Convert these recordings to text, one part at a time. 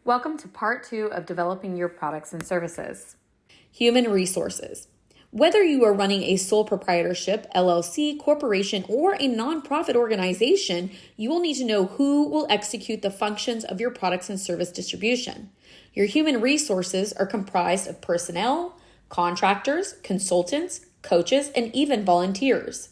Welcome to part 2 of developing your products and services. Human resources. Whether you are running a sole proprietorship, LLC, corporation, or a nonprofit organization, you will need to know who will execute the functions of your products and service distribution. Your human resources are comprised of personnel, contractors, consultants, coaches, and even volunteers.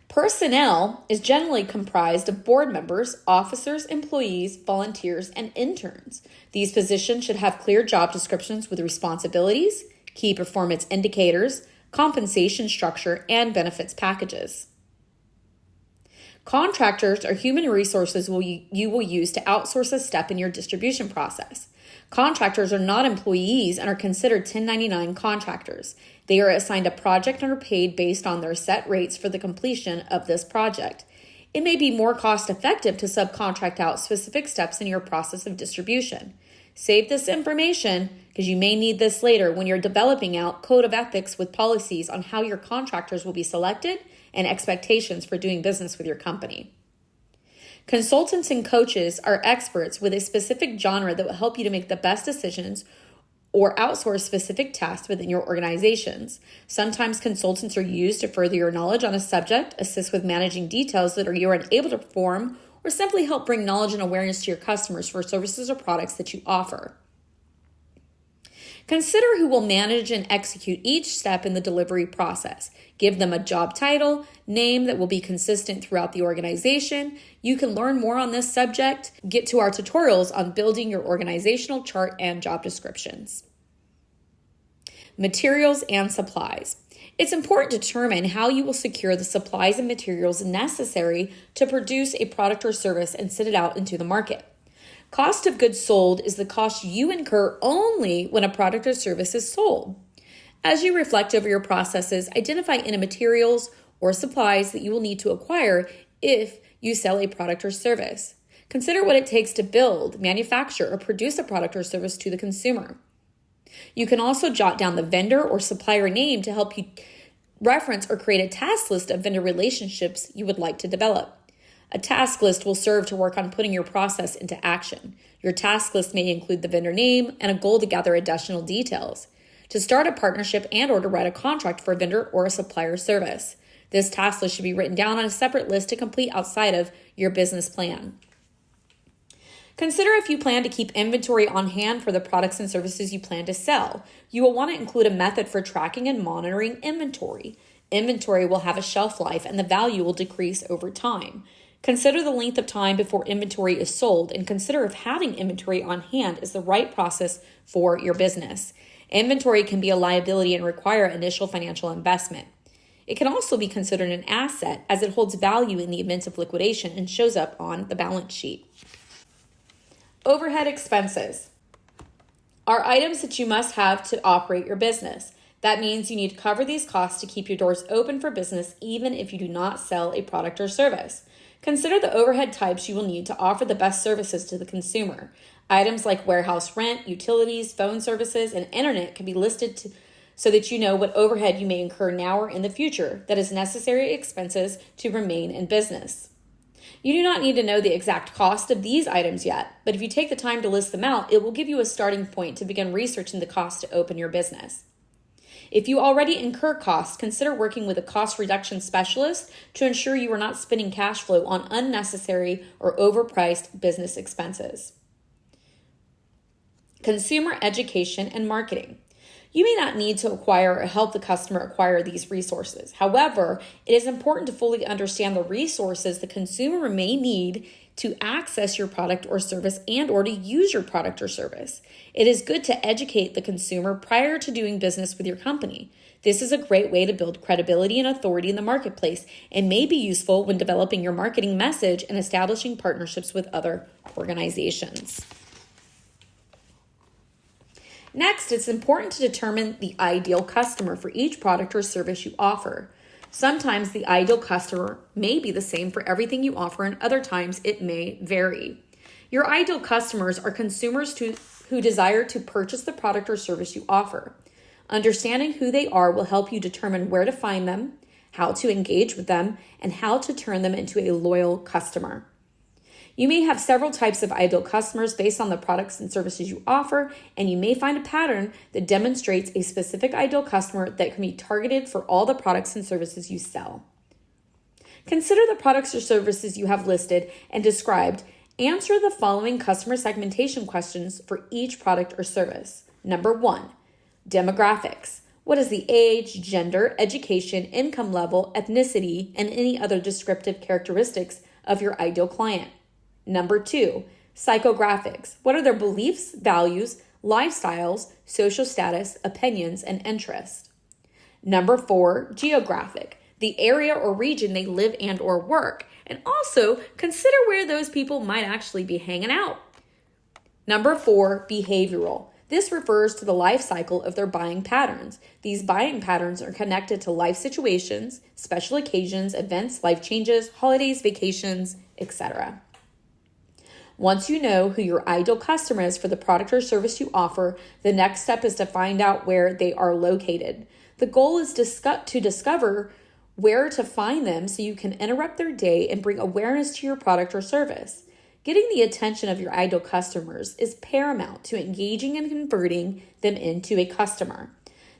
Personnel is generally comprised of board members, officers, employees, volunteers, and interns. These positions should have clear job descriptions with responsibilities, key performance indicators, compensation structure, and benefits packages. Contractors are human resources you will use to outsource a step in your distribution process. Contractors are not employees and are considered 1099 contractors. They are assigned a project and are paid based on their set rates for the completion of this project. It may be more cost effective to subcontract out specific steps in your process of distribution. Save this information because you may need this later when you're developing out code of ethics with policies on how your contractors will be selected and expectations for doing business with your company. Consultants and coaches are experts with a specific genre that will help you to make the best decisions or outsource specific tasks within your organizations. Sometimes consultants are used to further your knowledge on a subject, assist with managing details that you are unable to perform, or simply help bring knowledge and awareness to your customers for services or products that you offer. Consider who will manage and execute each step in the delivery process. Give them a job title, name that will be consistent throughout the organization. You can learn more on this subject. Get to our tutorials on building your organizational chart and job descriptions. Materials and supplies. It's important to determine how you will secure the supplies and materials necessary to produce a product or service and send it out into the market. Cost of goods sold is the cost you incur only when a product or service is sold. As you reflect over your processes, identify any materials or supplies that you will need to acquire if you sell a product or service. Consider what it takes to build, manufacture, or produce a product or service to the consumer. You can also jot down the vendor or supplier name to help you reference or create a task list of vendor relationships you would like to develop. A task list will serve to work on putting your process into action. Your task list may include the vendor name and a goal to gather additional details, to start a partnership and/or to write a contract for a vendor or a supplier service. This task list should be written down on a separate list to complete outside of your business plan. Consider if you plan to keep inventory on hand for the products and services you plan to sell. You will want to include a method for tracking and monitoring inventory. Inventory will have a shelf life and the value will decrease over time. Consider the length of time before inventory is sold and consider if having inventory on hand is the right process for your business. Inventory can be a liability and require initial financial investment. It can also be considered an asset as it holds value in the event of liquidation and shows up on the balance sheet. Overhead expenses are items that you must have to operate your business. That means you need to cover these costs to keep your doors open for business even if you do not sell a product or service. Consider the overhead types you will need to offer the best services to the consumer. Items like warehouse rent, utilities, phone services, and internet can be listed so that you know what overhead you may incur now or in the future that is necessary expenses to remain in business. You do not need to know the exact cost of these items yet, but if you take the time to list them out, it will give you a starting point to begin researching the cost to open your business. If you already incur costs, consider working with a cost reduction specialist to ensure you are not spending cash flow on unnecessary or overpriced business expenses. Consumer education and marketing. You may not need to acquire or help the customer acquire these resources. However, it is important to fully understand the resources the consumer may need to access your product or service and/or to use your product or service. It is good to educate the consumer prior to doing business with your company. This is a great way to build credibility and authority in the marketplace and may be useful when developing your marketing message and establishing partnerships with other organizations. Next, it's important to determine the ideal customer for each product or service you offer. Sometimes the ideal customer may be the same for everything you offer, and other times it may vary. Your ideal customers are consumers who desire to purchase the product or service you offer. Understanding who they are will help you determine where to find them, how to engage with them, and how to turn them into a loyal customer. You may have several types of ideal customers based on the products and services you offer, and you may find a pattern that demonstrates a specific ideal customer that can be targeted for all the products and services you sell. Consider the products or services you have listed and described. Answer the following customer segmentation questions for each product or service. Number 1, demographics. What is the age, gender, education, income level, ethnicity, and any other descriptive characteristics of your ideal client? Number 2, psychographics. What are their beliefs, values, lifestyles, social status, opinions, and interests? Number 4, geographic. The area or region they live and or work. And also consider where those people might actually be hanging out. Number 4, behavioral. This refers to the life cycle of their buying patterns. These buying patterns are connected to life situations, special occasions, events, life changes, holidays, vacations, etc. Once you know who your ideal customer is for the product or service you offer, the next step is to find out where they are located. The goal is to discover where to find them so you can interrupt their day and bring awareness to your product or service. Getting the attention of your ideal customers is paramount to engaging and converting them into a customer.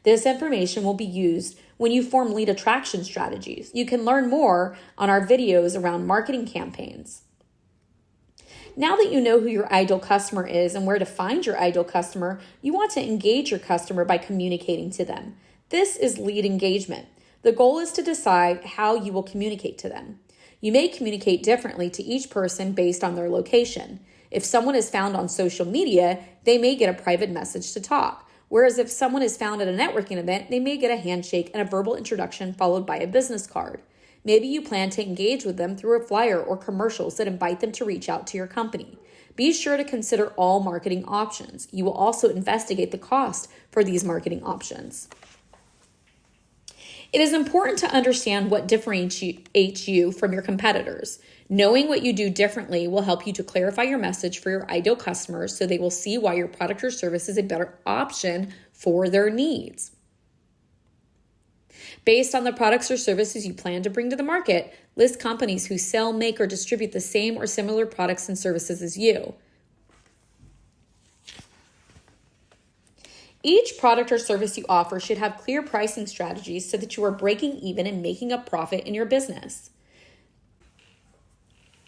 This information will be used when you form lead attraction strategies. You can learn more on our videos around marketing campaigns. Now that you know who your ideal customer is and where to find your ideal customer, you want to engage your customer by communicating to them. This is lead engagement. The goal is to decide how you will communicate to them. You may communicate differently to each person based on their location. If someone is found on social media, they may get a private message to talk. Whereas if someone is found at a networking event, they may get a handshake and a verbal introduction followed by a business card. Maybe you plan to engage with them through a flyer or commercials that invite them to reach out to your company. Be sure to consider all marketing options. You will also investigate the cost for these marketing options. It is important to understand what differentiates you from your competitors. Knowing what you do differently will help you to clarify your message for your ideal customers so they will see why your product or service is a better option for their needs. Based on the products or services you plan to bring to the market, list companies who sell, make, or distribute the same or similar products and services as you. Each product or service you offer should have clear pricing strategies so that you are breaking even and making a profit in your business.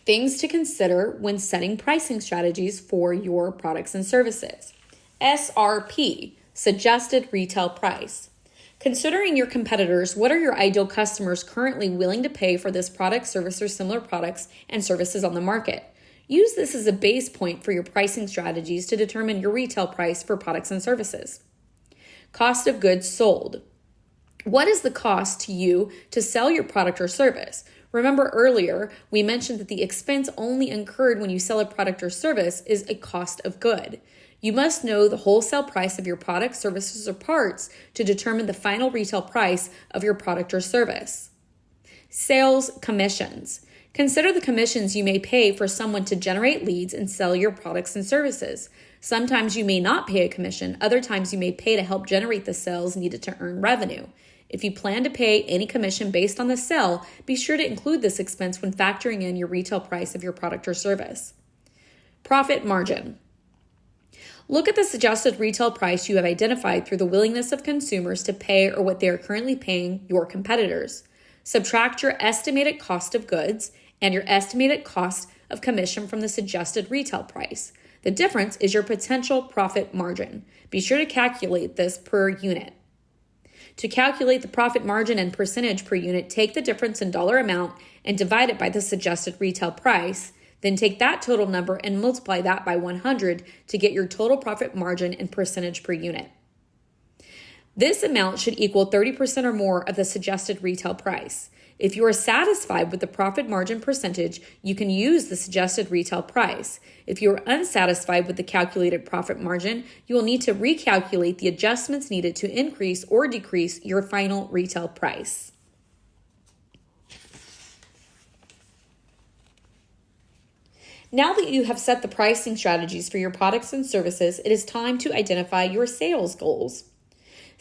Things to consider when setting pricing strategies for your products and services. SRP, suggested retail price. Considering your competitors, what are your ideal customers currently willing to pay for this product, service, or similar products and services on the market? Use this as a base point for your pricing strategies to determine your retail price for products and services. Cost of goods sold. What is the cost to you to sell your product or service? Remember earlier, we mentioned that the expense only incurred when you sell a product or service is a cost of good. You must know the wholesale price of your products, services, or parts to determine the final retail price of your product or service. Sales commissions. Consider the commissions you may pay for someone to generate leads and sell your products and services. Sometimes you may not pay a commission. Other times you may pay to help generate the sales needed to earn revenue. If you plan to pay any commission based on the sale, be sure to include this expense when factoring in your retail price of your product or service. Profit margin. Look at the suggested retail price you have identified through the willingness of consumers to pay or what they are currently paying your competitors. Subtract your estimated cost of goods and your estimated cost of commission from the suggested retail price. The difference is your potential profit margin. Be sure to calculate this per unit. To calculate the profit margin and percentage per unit, take the difference in dollar amount and divide it by the suggested retail price. Then take that total number and multiply that by 100 to get your total profit margin and percentage per unit. This amount should equal 30% or more of the suggested retail price. If you are satisfied with the profit margin percentage, you can use the suggested retail price. If you are unsatisfied with the calculated profit margin, you will need to recalculate the adjustments needed to increase or decrease your final retail price. Now that you have set the pricing strategies for your products and services, it is time to identify your sales goals.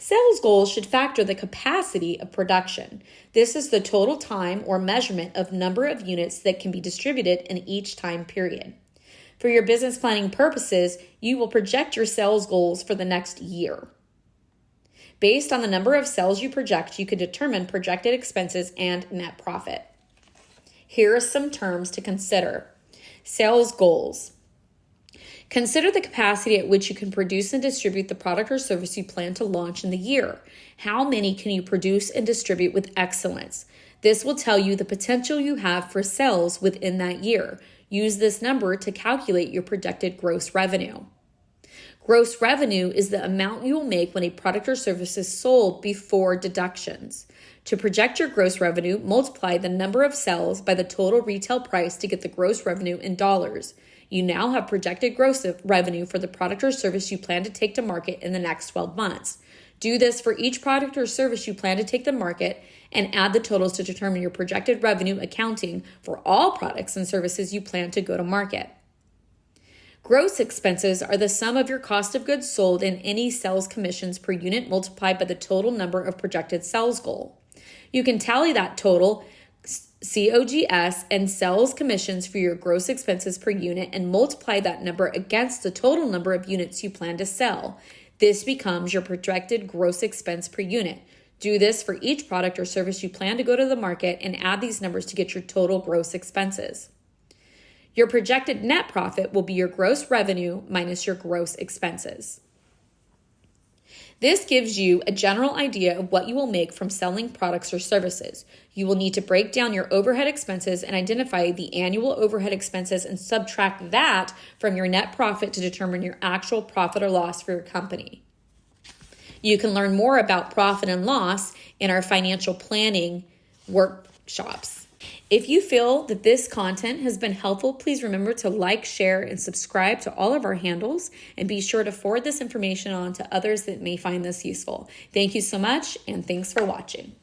Sales goals should factor the capacity of production. This is the total time or measurement of number of units that can be distributed in each time period. For your business planning purposes, you will project your sales goals for the next year. Based on the number of sales you project, you can determine projected expenses and net profit. Here are some terms to consider. Sales goals. Consider the capacity at which you can produce and distribute the product or service you plan to launch in the year. How many can you produce and distribute with excellence? This will tell you the potential you have for sales within that year. Use this number to calculate your projected gross revenue. Gross revenue is the amount you will make when a product or service is sold before deductions. To project your gross revenue, multiply the number of sales by the total retail price to get the gross revenue in dollars. You now have projected gross revenue for the product or service you plan to take to market in the next 12 months. Do this for each product or service you plan to take to market and add the totals to determine your projected revenue, accounting for all products and services you plan to go to market. Gross expenses are the sum of your cost of goods sold and any sales commissions per unit multiplied by the total number of projected sales goal. You can tally that total COGS and sales commissions for your gross expenses per unit and multiply that number against the total number of units you plan to sell. This becomes your projected gross expense per unit. Do this for each product or service you plan to go to the market and add these numbers to get your total gross expenses. Your projected net profit will be your gross revenue minus your gross expenses. This gives you a general idea of what you will make from selling products or services. You will need to break down your overhead expenses and identify the annual overhead expenses and subtract that from your net profit to determine your actual profit or loss for your company. You can learn more about profit and loss in our financial planning workshops. If you feel that this content has been helpful, please remember to like, share, and subscribe to all of our handles, and be sure to forward this information on to others that may find this useful. Thank you so much, and thanks for watching.